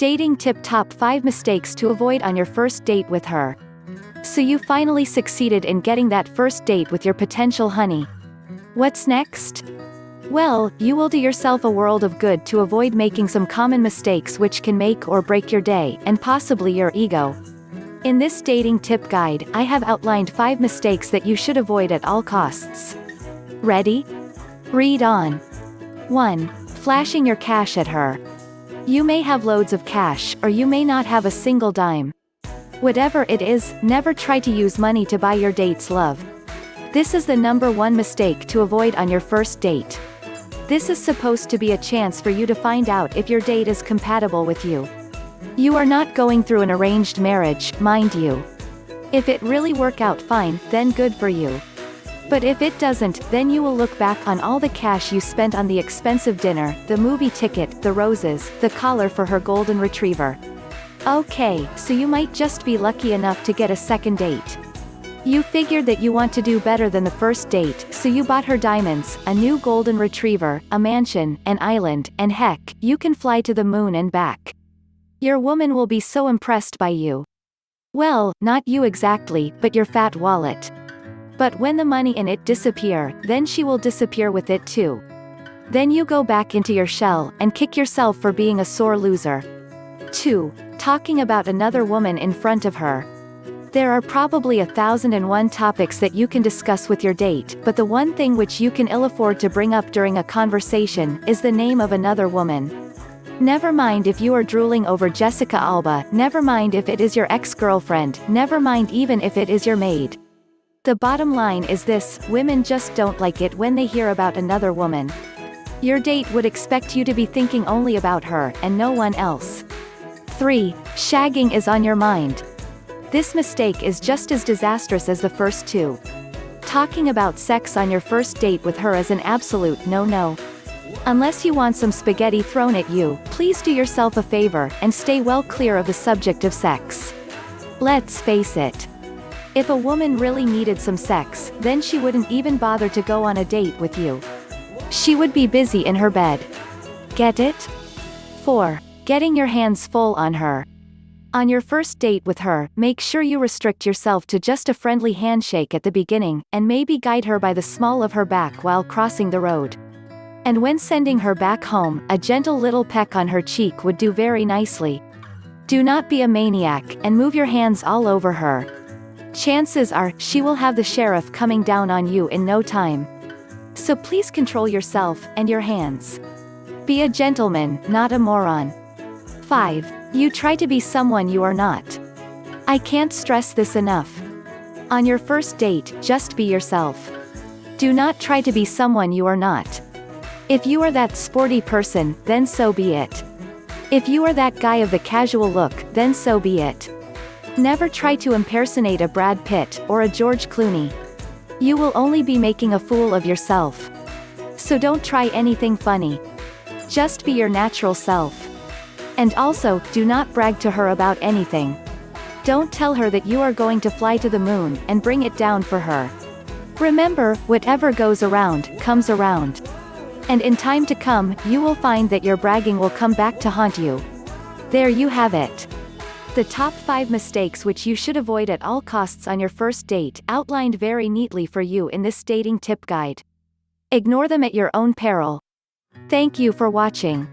Dating tip: top 5 mistakes to avoid on your first date with her. So you finally succeeded in getting that first date with your potential honey. What's next? Well, you will do yourself a world of good to avoid making some common mistakes which can make or break your day, and possibly your ego. In this dating tip guide, I have outlined 5 mistakes that you should avoid at all costs. Ready? Read on. 1. Flashing your cash at her. You may have loads of cash, or you may not have a single dime. Whatever it is, never try to use money to buy your date's love. This is the number 1 mistake to avoid on your first date. This is supposed to be a chance for you to find out if your date is compatible with you. You are not going through an arranged marriage, mind you. If it really work out fine, then good for you. But if it doesn't, then you will look back on all the cash you spent on the expensive dinner, the movie ticket, the roses, the collar for her golden retriever. Okay, so you might just be lucky enough to get a second date. You figured that you want to do better than the first date, so you bought her diamonds, a new golden retriever, a mansion, an island, and heck, you can fly to the moon and back. Your woman will be so impressed by you. Well, not you exactly, but your fat wallet. But when the money in it disappear, then she will disappear with it too. Then you go back into your shell, and kick yourself for being a sore loser. 2. Talking about another woman in front of her. There are probably 1,001 topics that you can discuss with your date, but the one thing which you can ill afford to bring up during a conversation, is the name of another woman. Never mind if you are drooling over Jessica Alba, never mind if it is your ex-girlfriend, never mind even if it is your maid. The bottom line is this: women just don't like it when they hear about another woman. Your date would expect you to be thinking only about her, and no one else. 3. Shagging is on your mind. This mistake is just as disastrous as the first 2. Talking about sex on your first date with her is an absolute no-no. Unless you want some spaghetti thrown at you, please do yourself a favor, and stay well clear of the subject of sex. Let's face it. If a woman really needed some sex, then she wouldn't even bother to go on a date with you. She would be busy in her bed. Get it? 4. Getting your hands full on her. On your first date with her, make sure you restrict yourself to just a friendly handshake at the beginning, and maybe guide her by the small of her back while crossing the road. And when sending her back home, a gentle little peck on her cheek would do very nicely. Do not be a maniac, and move your hands all over her. Chances are, she will have the sheriff coming down on you in no time. So please control yourself, and your hands. Be a gentleman, not a moron. 5. You try to be someone you are not. I can't stress this enough. On your first date, just be yourself. Do not try to be someone you are not. If you are that sporty person, then so be it. If you are that guy of the casual look, then so be it. Never try to impersonate a Brad Pitt, or a George Clooney. You will only be making a fool of yourself. So don't try anything funny. Just be your natural self. And also, do not brag to her about anything. Don't tell her that you are going to fly to the moon, and bring it down for her. Remember, whatever goes around, comes around. And in time to come, you will find that your bragging will come back to haunt you. There you have it. The top 5 mistakes which you should avoid at all costs on your first date, outlined very neatly for you in this dating tip guide. Ignore them at your own peril. Thank you for watching.